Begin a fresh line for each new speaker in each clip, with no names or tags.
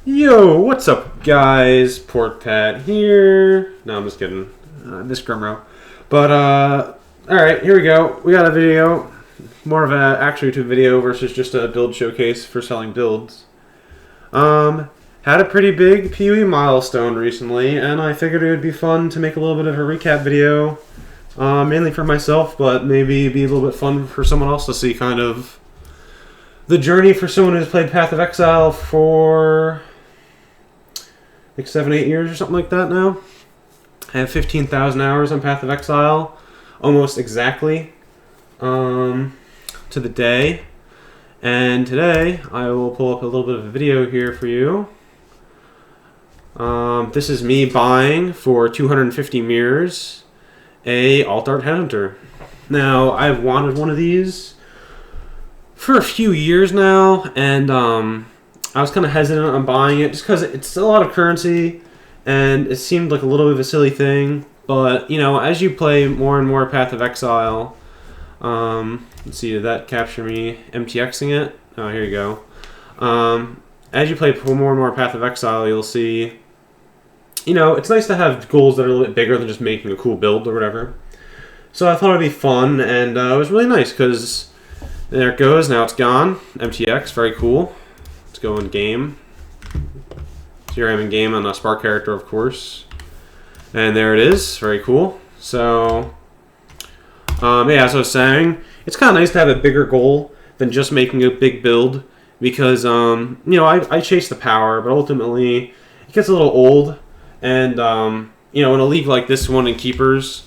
Yo, what's up, guys? Port Pat here. No, I'm just kidding. This Grimro. But, alright, here we go. We got a video. More of an actual YouTube video versus just a build showcase for selling builds. Had a pretty big PoE milestone recently, and I figured it would be fun to make a little bit of a recap video. Mainly for myself, but maybe be a little bit fun for someone else to see kind of the journey for someone who's played Path of Exile for like 7-8 years or something like that now. I have 15,000 hours on Path of Exile, almost exactly, to the day. And today I will pull up a little bit of a video here for you. This is me buying for 250 mirrors a Alt-Art Headhunter. Now, I've wanted one of these for a few years now, and I was kind of hesitant on buying it just because it's a lot of currency, and it seemed like a little bit of a silly thing. But, you know, as you play more and more Path of Exile, let's see, did that capture me MTXing it? Oh, here you go. As you play more and more Path of Exile, you'll see, you know, it's nice to have goals that are a little bit bigger than just making a cool build or whatever. So I thought it'd be fun, and it was really nice because there it goes. Now it's gone. MTX, very cool. Let's go in game. So here I am in game on a Spark character, of course. And there it is. Very cool. So, yeah, as I was saying, it's kind of nice to have a bigger goal than just making a big build because, you know, I chase the power, but ultimately it gets a little old. And, you know, in a league like this one in Keepers,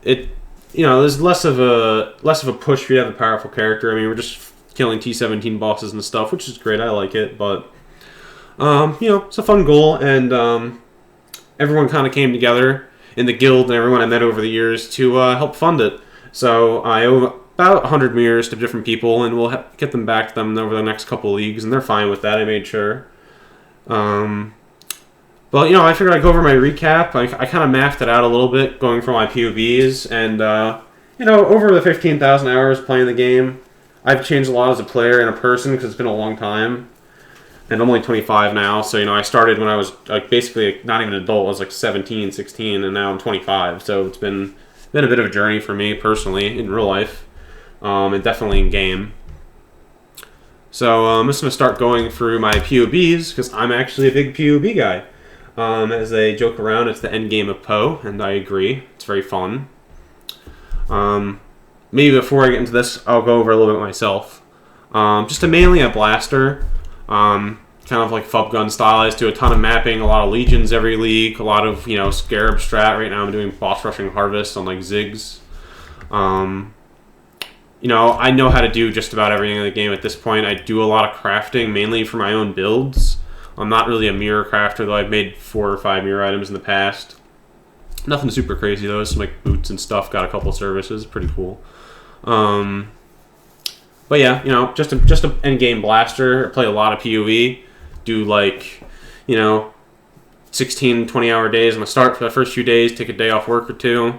you know, there's less of a push for you to have a powerful character. I mean, we're just killing T17 bosses and stuff, which is great. I like it, but you know, it's a fun goal, and everyone kind of came together in the guild and everyone I met over the years to help fund it. So I owe about 100 mirrors to different people, and we'll get them back to them over the next couple of leagues, and they're fine with that. I made sure. But, you know, I figured I'd go over my recap. I kind of mapped it out a little bit, going for my POVs, and, you know, over the 15,000 hours playing the game, I've changed a lot as a player and a person because it's been a long time. And I'm only 25 now, so, you know, I started when I was, like, basically not even an adult. I was, like, 17, 16, and now I'm 25. So it's been a bit of a journey for me, personally, in real life, and definitely in game. So I'm just going to start going through my POBs, because I'm actually a big POB guy. As they joke around, it's the end game of Poe, and I agree. It's very fun. Maybe before I get into this, I'll go over a little bit myself. Just mainly a blaster, kind of like Fub Gun style. I just do a ton of mapping, a lot of legions every league, a lot of, you know, Scarab strat. Right now I'm doing boss rushing harvest on like Ziggs. You know, I know how to do just about everything in the game at this point. I do a lot of crafting, mainly for my own builds. I'm not really a mirror crafter, though. I've made 4 or 5 mirror items in the past. Nothing super crazy, though. Some like boots and stuff. Got a couple services. Pretty cool. But yeah, you know, just a end game blaster. I play a lot of PoE. Do like, you know, 16, 20-hour days. I'm gonna start for the first few days. Take a day off work or two.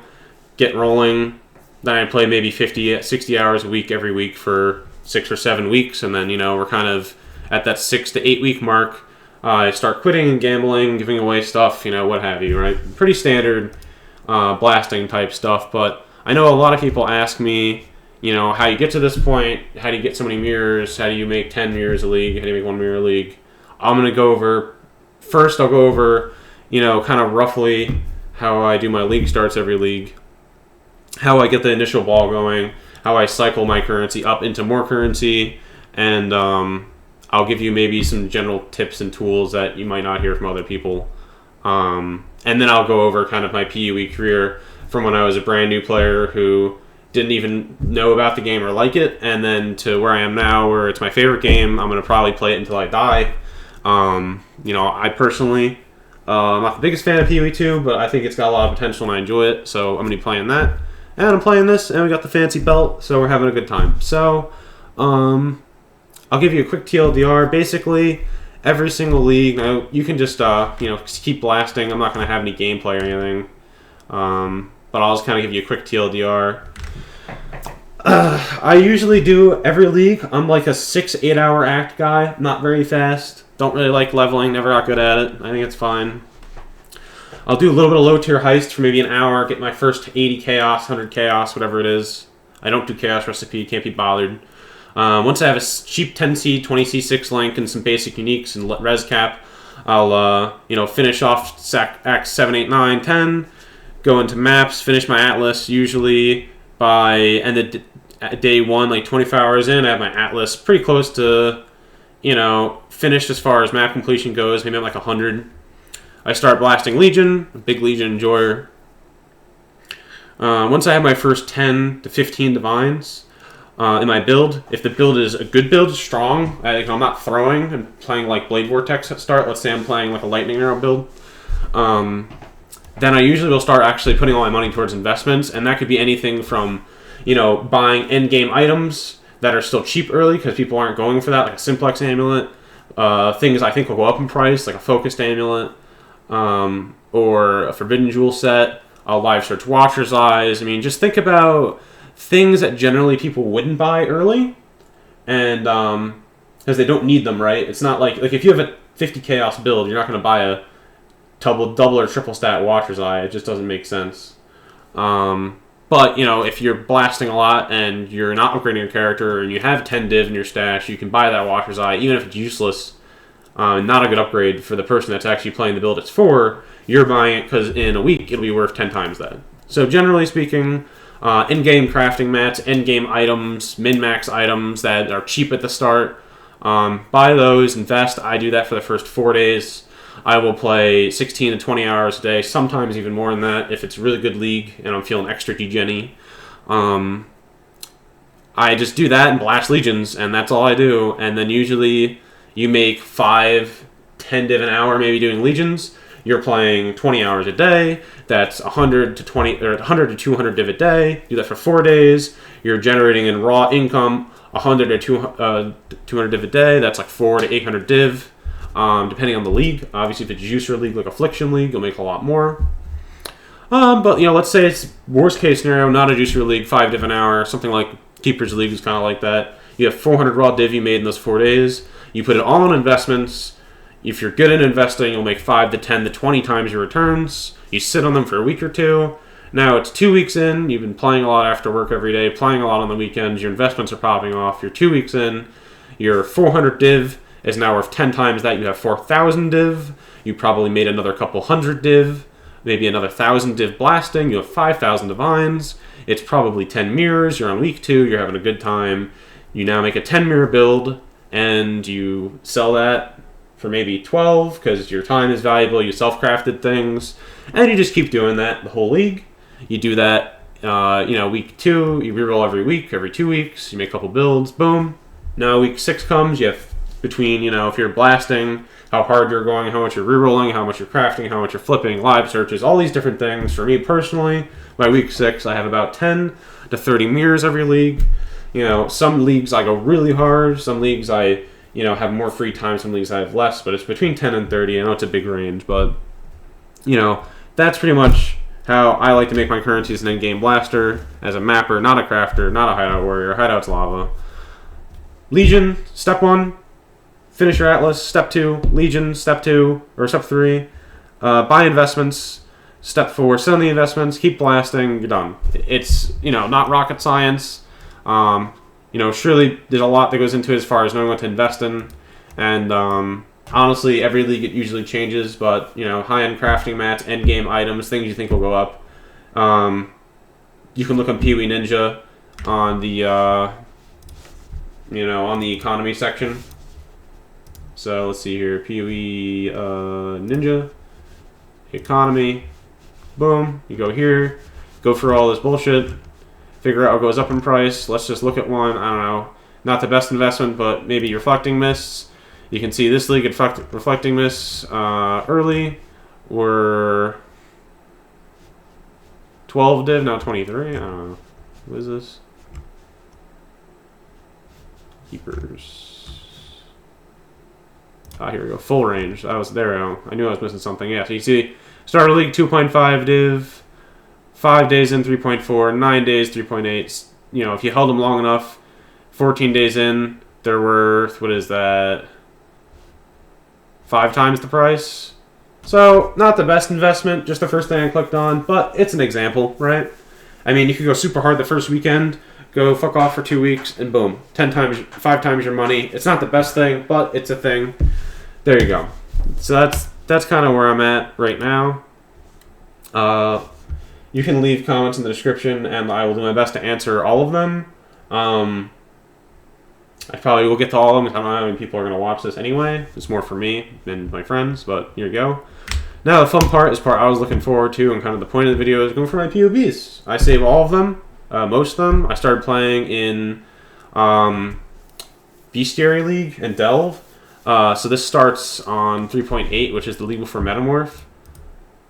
Get rolling. Then I play maybe 50, 60 hours a week every week for 6 or 7 weeks, and then, you know, we're kind of at that 6 to 8 week mark. I start quitting and gambling, giving away stuff, you know, what have you, right? Pretty standard blasting type stuff, but I know a lot of people ask me, you know, how you get to this point, how do you get so many mirrors, how do you make 10 mirrors a league, how do you make 1 mirror a league? I'm going to go over, first I'll go over, you know, kind of roughly how I do my league starts every league, how I get the initial ball going, how I cycle my currency up into more currency, and I'll give you maybe some general tips and tools that you might not hear from other people. And then I'll go over kind of my PoE career from when I was a brand new player who didn't even know about the game or like it, and then to where I am now where it's my favorite game. I'm going to probably play it until I die. You know, I personally, I'm not the biggest fan of PoE 2, but I think it's got a lot of potential and I enjoy it, so I'm going to be playing that. And I'm playing this, and we got the fancy belt, so we're having a good time. So, I'll give you a quick TLDR. Basically, every single league, now you can just, you know, keep blasting. I'm not going to have any gameplay or anything. But I'll just kind of give you a quick TLDR. I usually do every league. I'm like a 6-8 hour act guy, not very fast. Don't really like leveling, never got good at it. I think it's fine. I'll do a little bit of low tier heist for maybe an hour, get my first 80 chaos, 100 chaos, whatever it is. I don't do chaos recipe, can't be bothered. Once I have a cheap 10C, 20C6 link and some basic uniques and res cap, I'll finish off acts 7, 8, 9, 10, go into maps, finish my atlas. Usually by end of day 1, like 24 hours in, I have my atlas pretty close to, finished as far as map completion goes. Maybe I'm like 100. I start blasting Legion, a big Legion enjoyer. Once I have my first 10 to 15 divines in my build, if the build is a good build, strong, I'm not throwing and playing like Blade Vortex at start. Let's say I'm playing like a Lightning Arrow build. Then I usually will start actually putting all my money towards investments, and that could be anything from, buying end-game items that are still cheap early because people aren't going for that, like a Simplex Amulet. Things I think will go up in price, like a Focused Amulet, or a Forbidden Jewel set. I'll live search Watcher's Eyes. I mean, just think about things that generally people wouldn't buy early, and because they don't need them, right? It's not like if you have a 50 chaos build, you're not going to buy a double or triple stat Watcher's Eye. It just doesn't make sense. But if you're blasting a lot and you're not upgrading your character and you have 10 div in your stash, you can buy that Watcher's Eye, even if it's useless. Not a good upgrade for the person that's actually playing the build it's for. You're buying it because in a week it'll be worth 10 times that. So generally speaking, in-game crafting mats, in-game items, min-max items that are cheap at the start, buy those, invest. I do that for the first 4 days. I will play 16 to 20 hours a day, sometimes even more than that if it's a really good league and I'm feeling extra degen-y. I just do that and blast legions, and that's all I do. And then usually you make 5, 10 div an hour maybe doing legions. You're playing 20 hours a day. That's 100 to 200 div a day. Do that for 4 days. You're generating in raw income 100 to 200 div a day. That's like 400 to 800 div, depending on the league. Obviously, if it's a juicer league like Affliction League, you'll make a lot more. But let's say it's worst case scenario, not a juicer league, 5 div an hour, something like Keeper's League is kind of like that. You have 400 raw div you made in those 4 days. You put it all in investments. If you're good at investing, you'll make 5 to 10 to 20 times your returns. You sit on them for a week or two. Now it's 2 weeks in. You've been playing a lot after work every day, playing a lot on the weekends. Your investments are popping off. You're 2 weeks in. Your 400 div is now worth 10 times that. You have 4,000 div. You probably made another couple hundred div. Maybe another 1,000 div blasting. You have 5,000 divines. It's probably 10 mirrors. You're on week 2. You're having a good time. You now make a 10 mirror build, and you sell that for maybe 12 because your time is valuable. You self-crafted things, and you just keep doing that the whole league. You do that, week 2. You reroll every week, every 2 weeks. You make a couple builds. Boom. Now week 6 comes. You have between if you're blasting, how hard you're going, how much you're rerolling, how much you're crafting, how much you're flipping, live searches, all these different things. For me personally, by week 6, I have about 10 to 30 mirrors every league. Some leagues I go really hard. Some leagues I have more free time. Some leagues I have less, but it's between 10 and 30. I know it's a big range, but that's pretty much how I like to make my currency as an in-game blaster, as a mapper, not a crafter, not a hideout warrior. Hideout's lava. Legion, step 1, finish your atlas. Step 2, Legion. Step 2 or step 3, buy investments. Step 4, sell the investments. Keep blasting. You're done. It's not rocket science. Surely there's a lot that goes into it as far as knowing what to invest in, and honestly, every league it usually changes. But high-end crafting mats, end-game items, things you think will go up. You can look on Pee-wee Ninja on the on the economy section. So let's see here, Pee-wee Ninja economy. Boom. You go here, go for all this bullshit. Figure out what goes up in price. Let's just look at one. I don't know. Not the best investment, but maybe Reflecting Mists. You can see this league at Reflecting Mists early were 12 div, now 23. I don't know. What is this? Keepers. Here we go. Full range. I was there. I knew I was missing something. Yeah, so you see, starter league 2.5 div. 5 days in, 3.4, 9 days, 3.8. If you held them long enough, 14 days in, they're worth, what is that? 5 times the price. So, not the best investment, just the first thing I clicked on, but it's an example, right? I mean, you could go super hard the first weekend, go fuck off for 2 weeks, and boom, 5 times your money. It's not the best thing, but it's a thing. There you go. So that's kind of where I'm at right now. You can leave comments in the description, and I will do my best to answer all of them. I probably will get to all of them. I don't know how many people are going to watch this anyway. It's more for me and my friends, but here you go. Now the fun part is part I was looking forward to, and kind of the point of the video is going for my POBs. I save all of them, most of them. I started playing in Bestiary League and Delve. So this starts on 3.8, which is the legal for Metamorph.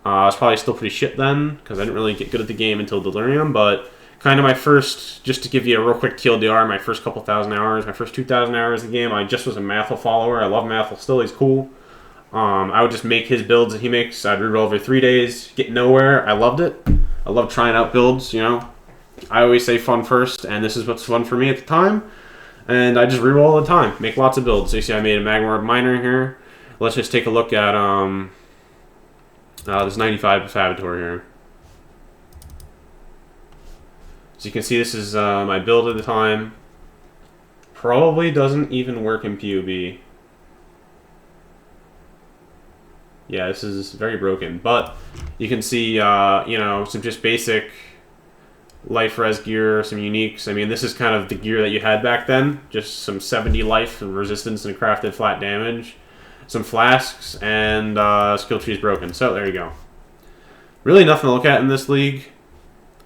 I was probably still pretty shit then, because I didn't really get good at the game until Delirium, but kind of my first, just to give you a real quick TLDR, my first couple thousand hours, my first 2,000 hours of the game, I just was a Mathel follower. I love Mathel still, he's cool. I would just make his builds that he makes. I'd reroll every 3 days, get nowhere. I loved it. I love trying out builds, you know. I always say fun first, and this is what's fun for me at the time. And I just reroll all the time, make lots of builds. So you see I made a Magmar Miner here. Let's just take a look at this 95 Favitor here. So you can see this is my build at the time. Probably doesn't even work in PUB. Yeah, this is very broken. But you can see, you know, some just basic life res gear, some uniques. I mean, this is kind of the gear that you had back then. Just some 70 life and resistance and crafted flat damage. Some flasks, and skill tree is broken. So there you go. Really nothing to look at in this league.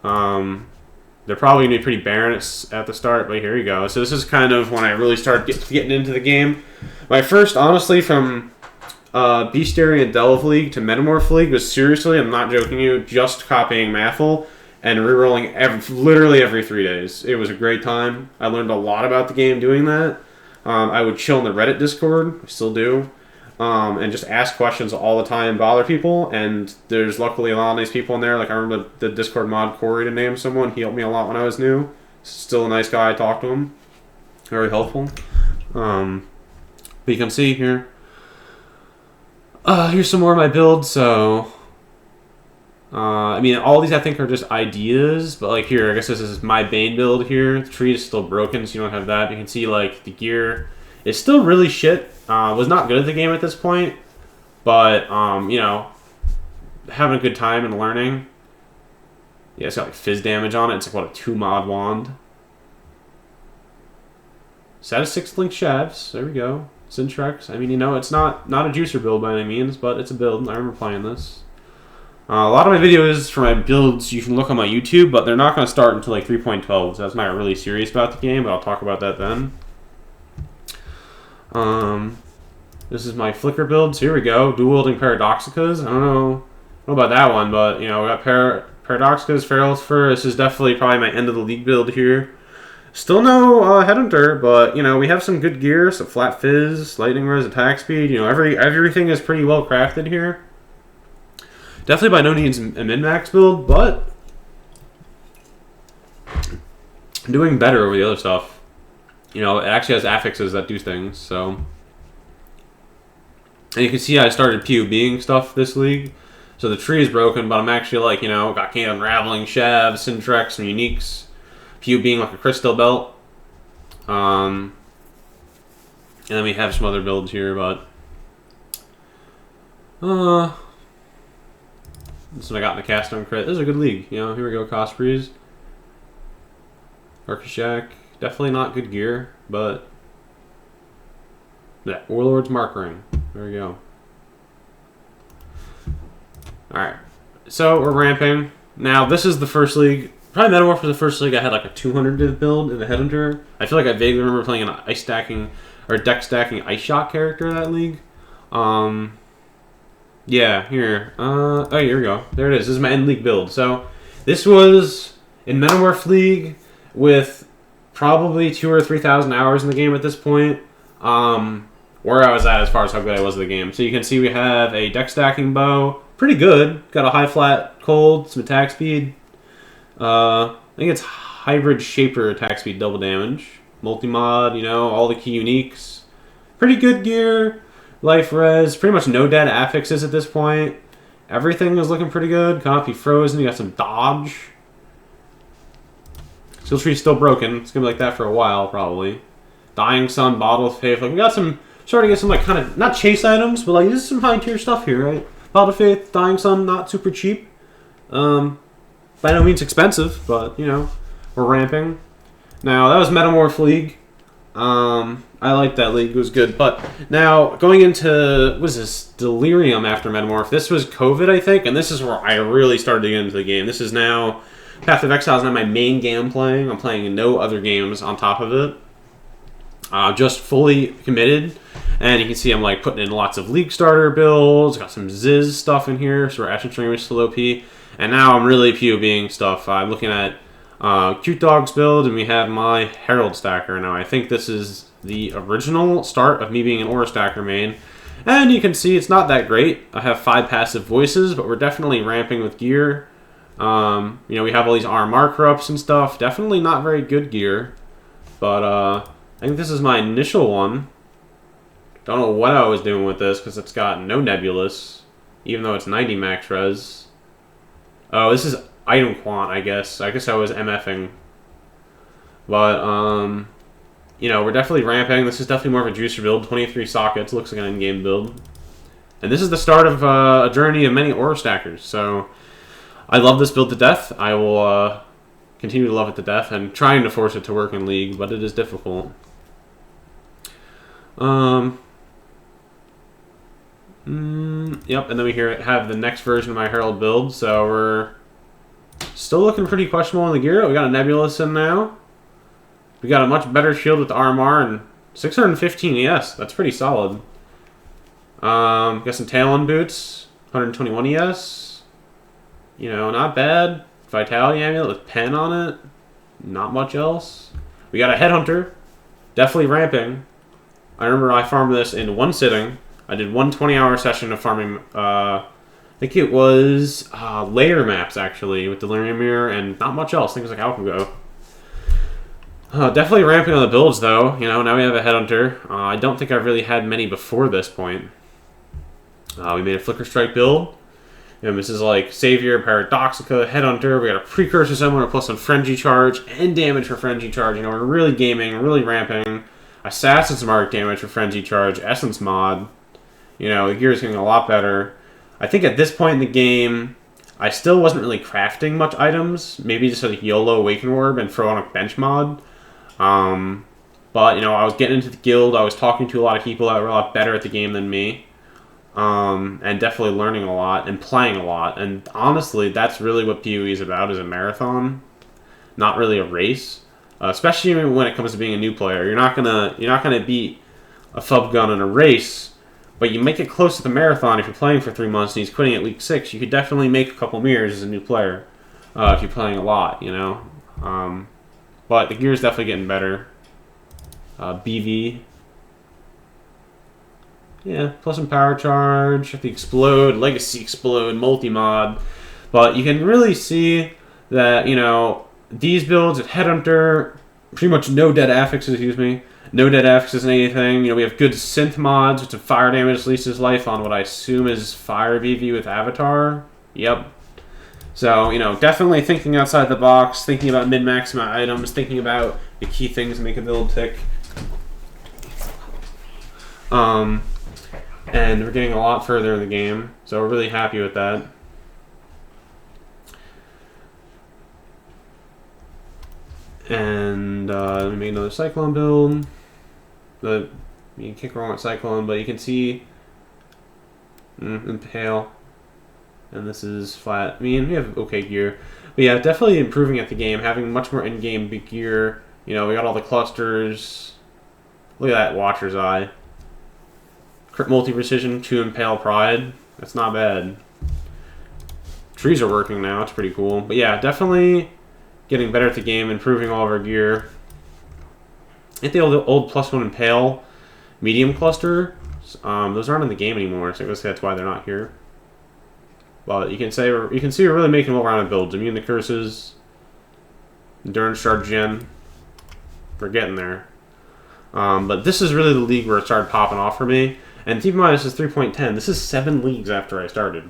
They're probably going to be pretty barren at the start, but here you go. So this is kind of when I really started getting into the game. My first, honestly, from Bestiary and Delve League to Metamorph League was seriously, I'm not joking you, just copying Mathel and rerolling literally every 3 days. It was a great time. I learned a lot about the game doing that. I would chill in the Reddit Discord, I still do, and just ask questions all the time, bother people, and there's luckily a lot of nice people in there. Like I remember the Discord mod Corey, to name someone. He helped me a lot when I was new. Still a nice guy. I talked to him. Very helpful. But you can see here. Here's some more of my builds. So, I mean, all these I think are just ideas, but like here, I guess this is my Bane build here. The tree is still broken, so you don't have that. You can see like the gear is still really shit. Was not good at the game at this point, but you know, having a good time and learning. Yeah, it's got like fizz damage on it. It's like what, a 2 mod wand. Set of 6 link shavs. There we go. Syntrex. I mean, you know, it's not a juicer build by any means, but it's a build. I remember playing this. A lot of my videos for my builds you can look on my YouTube, but they're not going to start until like 3.12, so that's not really serious about the game, but I'll talk about that then. This is my Flicker build. So here we go. Dual-wielding Paradoxicas. I don't know about that one, but, you know, we got Paradoxicas, Feral's Fur. This is definitely probably my end of the league build here. Still no Headhunter, but, you know, we have some good gear. So flat fizz, lightning res, attack speed. You know, everything is pretty well crafted here. Definitely by no means a min-max build, but I'm doing better over the other stuff. You know, it actually has affixes that do things, so. And you can see I started PUBing stuff this league. So the tree is broken, but I'm actually like, you know, got Cane Unraveling, Shavs, Syntrex, some uniques. PUBing like a Crystal Belt. And then we have some other builds here, but. This is what I got in the Cast On Crit. This is a good league, you know. Here we go, Cosprees. Archishak. Definitely not good gear, but. Yeah, Warlord's Mark Ring. There we go. Alright. So, we're ramping. Now, this is the first league. Probably Metamorph was the first league I had like a 200 build in the Headhunter. I feel like I vaguely remember playing an ice stacking or deck stacking Ice Shock character in that league. Yeah, here. Oh, here we go. There it is. This is my end league build. So, this was in Metamorph League with probably 2,000 or 3,000 hours in the game at this point. Where I was at as far as how good I was at the game. So you can see we have a deck stacking bow. Pretty good. Got a high flat cold, some attack speed. I think it's hybrid shaper attack speed, double damage. Multi-mod, you know, all the key uniques. Pretty good gear. life res. Pretty much no dead affixes at this point. Everything is looking pretty good. Cannot be frozen. You got some dodge. Skill tree's still broken. It's gonna be like that for a while, probably. Dying Sun, Bottle of Faith. Like, we got some, starting to get some, like, kind of, not chase items, but, like, this is some high-tier stuff here, right? Bottle of Faith, Dying Sun, not super cheap. By no means expensive, but, you know, we're ramping. Now, that was Metamorph League. I like that league. It was good. But now, going into, what is this? Delirium after Metamorph. This was COVID, I think, and this is where I really started to get into the game. This is now, Path of Exile is now my main game I'm playing. I'm playing no other games on top of it. Just fully committed, and you can see I'm like putting in lots of League starter builds, got some Ziz stuff in here, so we're Action Stream is still OP, and now I'm really POBing stuff. I'm looking at Cute Dog's build, and we have my Herald Stacker. Now I think this is the original start of me being an Aura Stacker main, and you can see it's not that great. I have 5 passive voices, but we're definitely ramping with gear. You know, we have all these RMR corrupts and stuff, definitely not very good gear, but I think this is my initial one. Don't know what I was doing with this because it's got no Nebulous, even though it's 90 max res. Oh, this is item quant, I guess. I guess I was MFing. But, you know, we're definitely ramping. This is definitely more of a juicer build. 23 sockets, looks like an in-game build. And this is the start of a journey of many Aura Stackers. So, I love this build to death. I will continue to love it to death and trying to force it to work in League, but it is difficult. Yep, and then we have the next version of my Herald build, so we're still looking pretty questionable in the gear. We got a Nebulous in now. We got a much better shield with the RMR and 615 ES. That's pretty solid. Got some Talon boots, 121 ES. You know, not bad. Vitality Amulet with pen on it. Not much else. We got a Headhunter. Definitely ramping. I remember I farmed this in one sitting. I did one 20-hour session of farming, I think it was layer maps, actually, with Delirium Mirror, and not much else. Things like Alchemy. Definitely ramping on the builds, though. You know, now we have a Headhunter. I don't think I've really had many before this point. We made a Flicker Strike build. And this is like Savior, Paradoxica, Headhunter. We got a Precursor Summoner plus some Frenzy Charge and damage for Frenzy Charge. You know, we're really gaming, really ramping. Assassin's Mark damage for Frenzy Charge, Essence Mod. You know, the gear is getting a lot better. I think at this point in the game, I still wasn't really crafting much items. Maybe just like YOLO Awaken Orb and throw on a bench mod. But, you know, I was getting into the guild. I was talking to a lot of people that were a lot better at the game than me. And definitely learning a lot and playing a lot. And honestly, that's really what PoE is about, is a marathon. Not really a race. Especially when it comes to being a new player. You're not gonna beat a Fub Gun in a race, but you make it close to the marathon. If you're playing for 3 months and he's quitting at week 6, you could definitely make a couple mirrors as a new player. If you're playing a lot, you know. But the gear is definitely getting better. BV. Yeah, plus some power charge, the Explode, Legacy Explode, multi-mod. But you can really see that, you know, these builds at Headhunter, pretty much no dead affixes, excuse me. No dead affixes in anything. You know, we have good synth mods, which have fire damage leases his life on what I assume is Fire BV with Avatar. Yep. So, you know, definitely thinking outside the box, thinking about min-max amount of items, thinking about the key things that make a build tick. And we're getting a lot further in the game, so we're really happy with that. And let me make another Cyclone build. You can kick wrong with Cyclone, but you can see Impale. And this is flat. I mean, we have okay gear. But yeah, definitely improving at the game, having much more in-game big gear. You know, we got all the clusters. Look at that Watcher's Eye. Crit multi-precision, 2 Impale Pride. That's not bad. Trees are working now. It's pretty cool. But yeah, definitely getting better at the game, improving all of our gear. I think the old +1 Impale medium cluster, those aren't in the game anymore, so I guess that's why they're not here. But you can see we're really making well-rounded builds. Immune to curses, endurance charge gen. We're getting there. But this is really the league where it started popping off for me. And keep in mind, this is 3.10. This is 7 leagues after I started.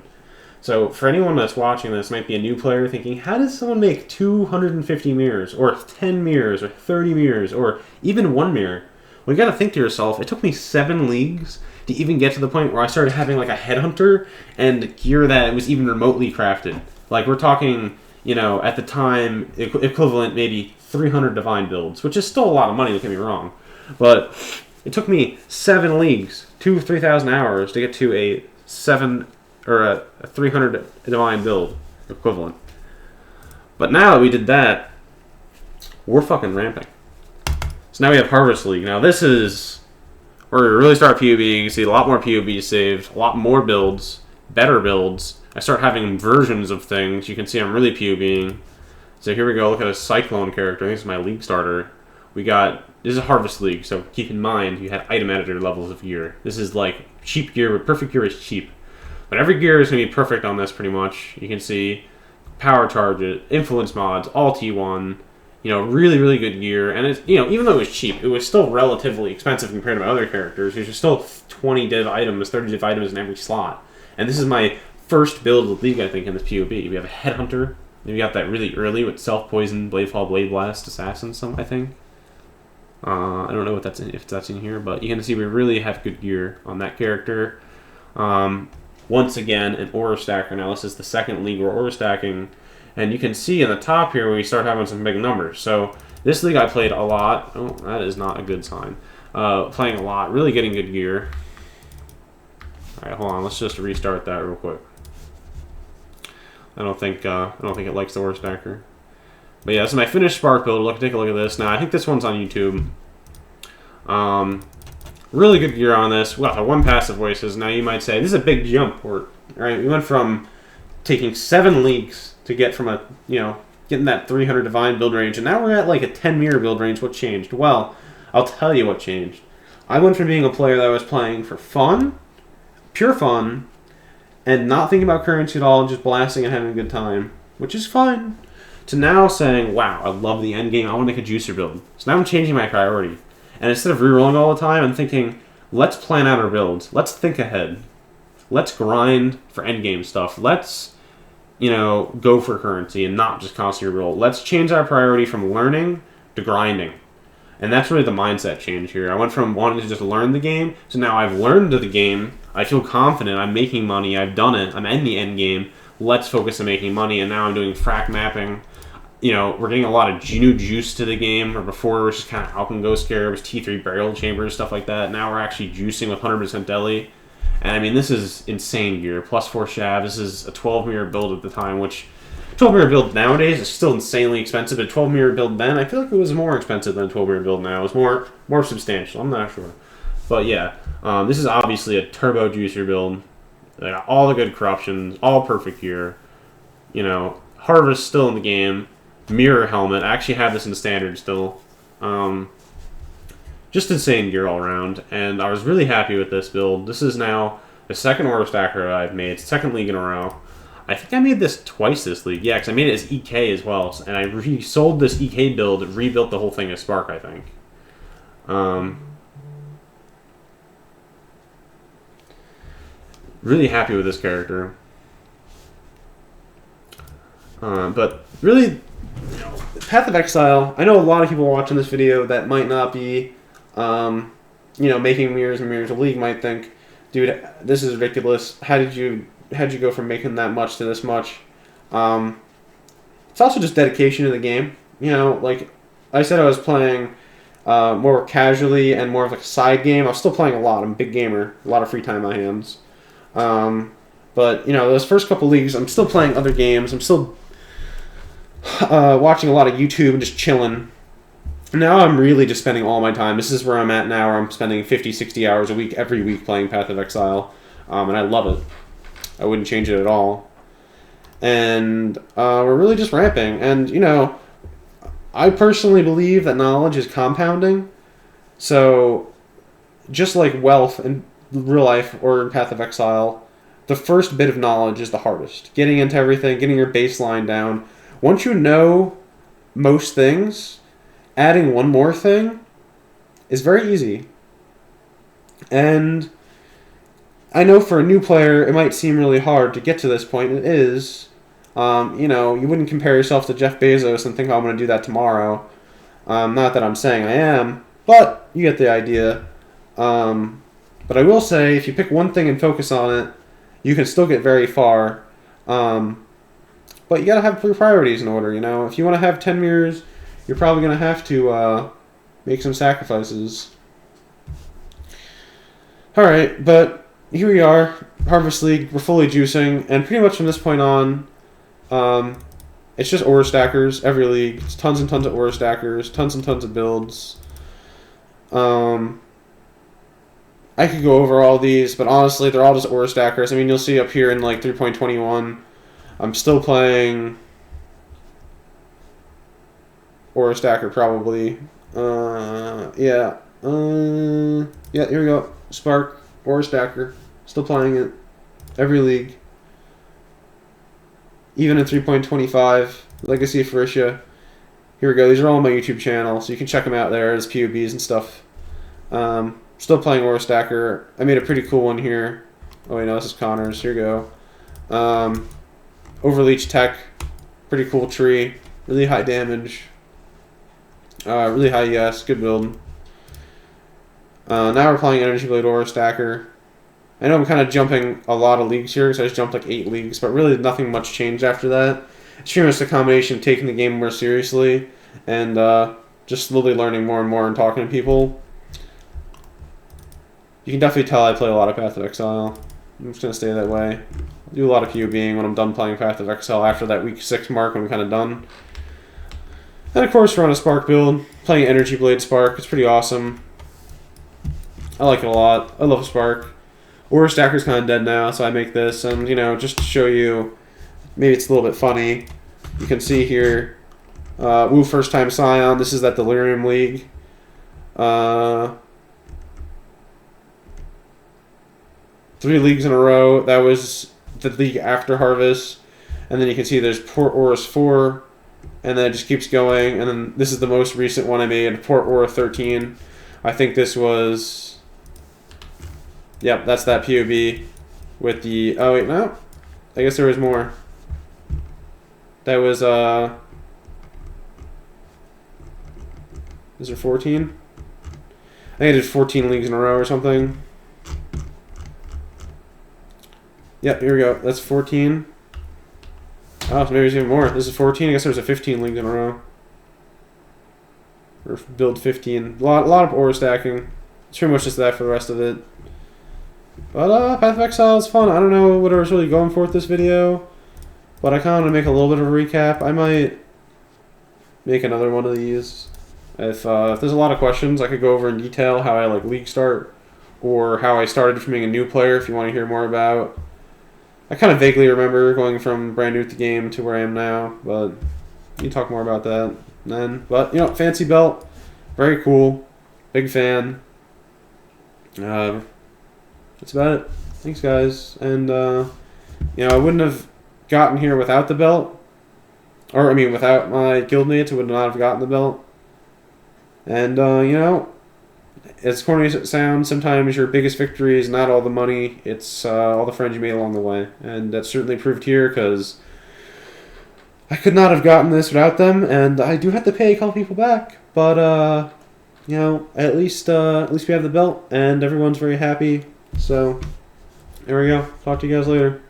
So for anyone that's watching this, might be a new player thinking, how does someone make 250 mirrors, or 10 mirrors, or 30 mirrors, or even 1 mirror? Well, you gotta think to yourself, it took me 7 leagues to even get to the point where I started having like a headhunter and gear that was even remotely crafted. Like we're talking, you know, at the time, equivalent maybe 300 divine builds, which is still a lot of money, don't get me wrong. But it took me 7 leagues, 3,000 hours to get to a 300 divine build equivalent. But now that we did that, we're fucking ramping. So now we have Harvest League. Now this is where we really start PvPing. You see a lot more PvP saved, a lot more builds, better builds. I start having versions of things. You can see I'm really PvPing. So here we go. Look at a Cyclone character. I think this is my league starter. This is a Harvest League, so keep in mind you had item editor levels of gear. This is like cheap gear, but perfect gear is cheap. But every gear is going to be perfect on this pretty much. You can see power charges, influence mods, all T1. You know, really, really good gear. And it's, you know, even though it was cheap, it was still relatively expensive compared to my other characters. There's still 20 div items, 30 div items in every slot. And this is my first build of the league, I think, in this PvP. We have a Headhunter. We got that really early with Self-Poison, Bladefall, Blade Blast, Assassin, I think. I don't know what that's if that's in here, but you can see we really have good gear on that character. Once again, an Aura Stacker. Now this is the second league we're Aura stacking. And you can see in the top here we start having some big numbers. So this league I played a lot. Oh, that is not a good sign. Playing a lot, really getting good gear. All right, hold on. Let's just restart that real quick. I don't think it likes the Aura Stacker. But yeah, this is my finished Spark build. Take a look at this. Now I think this one's on YouTube. Really good gear on this. Well, 1 passive voices. Now you might say this is a big jump. Right? We went from taking 7 leagues to get from getting that 300 divine build range, and now we're at like a 10 mirror build range. What changed? Well, I'll tell you what changed. I went from being a player that was playing for fun, pure fun, and not thinking about currency at all, just blasting and having a good time, which is fine, to now saying, wow, I love the end game, I want to make a juicer build. So now I'm changing my priority. And instead of rerolling all the time, I'm thinking, let's plan out our builds. Let's think ahead. Let's grind for end game stuff. Let's, go for currency and not just constantly reroll. Let's change our priority from learning to grinding. And that's really the mindset change here. I went from wanting to just learn the game, to now I've learned the game, I feel confident, I'm making money, I've done it, I'm in the end game, let's focus on making money, and now I'm doing frac mapping. We're getting a lot of new juice to the game, or before it was just kind of Alchemy Ghost Scare, it was T3 Burial Chambers, stuff like that. Now we're actually juicing with 100% deli. And I mean, this is insane gear. Plus 4 Shav, this is a 12 mirror build at the time, which 12 mirror build nowadays is still insanely expensive, but 12 mirror build then, I feel like it was more expensive than a 12 mirror build now. It was more substantial, I'm not sure. But yeah, this is obviously a turbo juicer build. They got all the good corruptions, all perfect gear. Harvest still in the game. Mirror helmet. I actually have this in standard still. Just insane gear all around, and I was really happy with this build. This is now the second Aura Stacker I've made, second league in a row. I think I made this twice this league. Yeah, because I made it as EK as well, and I resold this EK build, rebuilt the whole thing as Spark, I think. Really happy with this character. But really, Path of Exile, I know a lot of people watching this video that might not be, making mirrors and mirrors. A league might think, dude, this is ridiculous. How'd you go from making that much to this much? It's also just dedication to the game. Like I said, I was playing more casually and more of like a side game. I was still playing a lot. I'm a big gamer. A lot of free time on my hands. But, those first couple leagues, I'm still playing other games. I'm still watching a lot of YouTube and just chilling. Now I'm really just spending all my time. This is where I'm at now, where I'm spending 50, 60 hours a week, every week, playing Path of Exile. And I love it. I wouldn't change it at all. And we're really just ramping. And, I personally believe that knowledge is compounding. So, just like wealth in real life or in Path of Exile, the first bit of knowledge is the hardest. Getting into everything, getting your baseline down. Once you know most things, adding one more thing is very easy. And I know for a new player, it might seem really hard to get to this point. It is. You know, you wouldn't compare yourself to Jeff Bezos and think, oh, I'm going to do that tomorrow. Not that I'm saying I am, but you get the idea. But I will say, if you pick one thing and focus on it, you can still get very far. But you got to have your priorities in order, you know. If you want to have 10 mirrors, you're probably going to have to make some sacrifices. Alright, but here we are, Harvest League, we're fully juicing, and pretty much from this point on, it's just ore stackers, every league. It's tons and tons of ore stackers, tons and tons of builds. I could go over all these, but honestly, they're all just ore stackers. I mean, you'll see up here in like 3.21, I'm still playing ore stacker probably. Yeah, here we go. Spark, ore stacker, still playing it. Every league. Even in 3.25, Legacy of Phoenicia. Here we go. These are all on my YouTube channel, so you can check them out there as PUBs and stuff. Still playing Ore Stacker. I made a pretty cool one here. Oh wait, no, this is Connor's. Here we go. Overleach Tech. Pretty cool tree. Really high damage. Really high yes. Good build. Now we're playing Energy Blade Ore Stacker. I know I'm kind of jumping a lot of leagues here because I just jumped like 8 leagues, but really nothing much changed after that. It's pretty much a combination of taking the game more seriously and just slowly learning more and more and talking to people. You can definitely tell I play a lot of Path of Exile. I'm just going to stay that way. I'll do a lot of PUBing when I'm done playing Path of Exile after that week 6 mark when I'm kind of done. And of course we're on a Spark build, playing Energy Blade Spark. It's pretty awesome. I like it a lot. I love Spark. Ore Stacker's kind of dead now, so I make this, and you know, just to show you, maybe it's a little bit funny. You can see here, Woo First Time Scion. This is that Delirium League. 3 leagues in a row. That was the league after Harvest, and then you can see there's Port Oris 4, and then it just keeps going. And then this is the most recent one I made, Port Ora 13. I think this was. Yep, that's that PUB with the... Oh, wait, no. I guess there was more. That was, Is there 14? I think I did 14 leagues in a row or something. Yep, here we go. That's 14. Oh, so maybe there's even more. This is 14. I guess there's a 15 leagues in a row. Or build 15. A lot of ore stacking. It's pretty much just that for the rest of it. But Path of Exile is fun. I don't know what I was really going for with this video, but I kind of want to make a little bit of a recap. I might make another one of these. If there's a lot of questions, I could go over in detail how I like league start, or how I started from being a new player if you want to hear more about. I kind of vaguely remember going from brand new to the game to where I am now, but you can talk more about that then. But, you know, fancy belt. Very cool. Big fan. That's about it. Thanks, guys. And, you know, I wouldn't have gotten here without the belt. Or, I mean, without my guildmates, I would not have gotten the belt. And, you know, as corny as it sounds, sometimes your biggest victory is not all the money. It's all the friends you made along the way. And that's certainly proved here, because I could not have gotten this without them. And I do have to pay a couple people back. But, you know, at least we have the belt, and everyone's very happy. So, there we go. Talk to you guys later.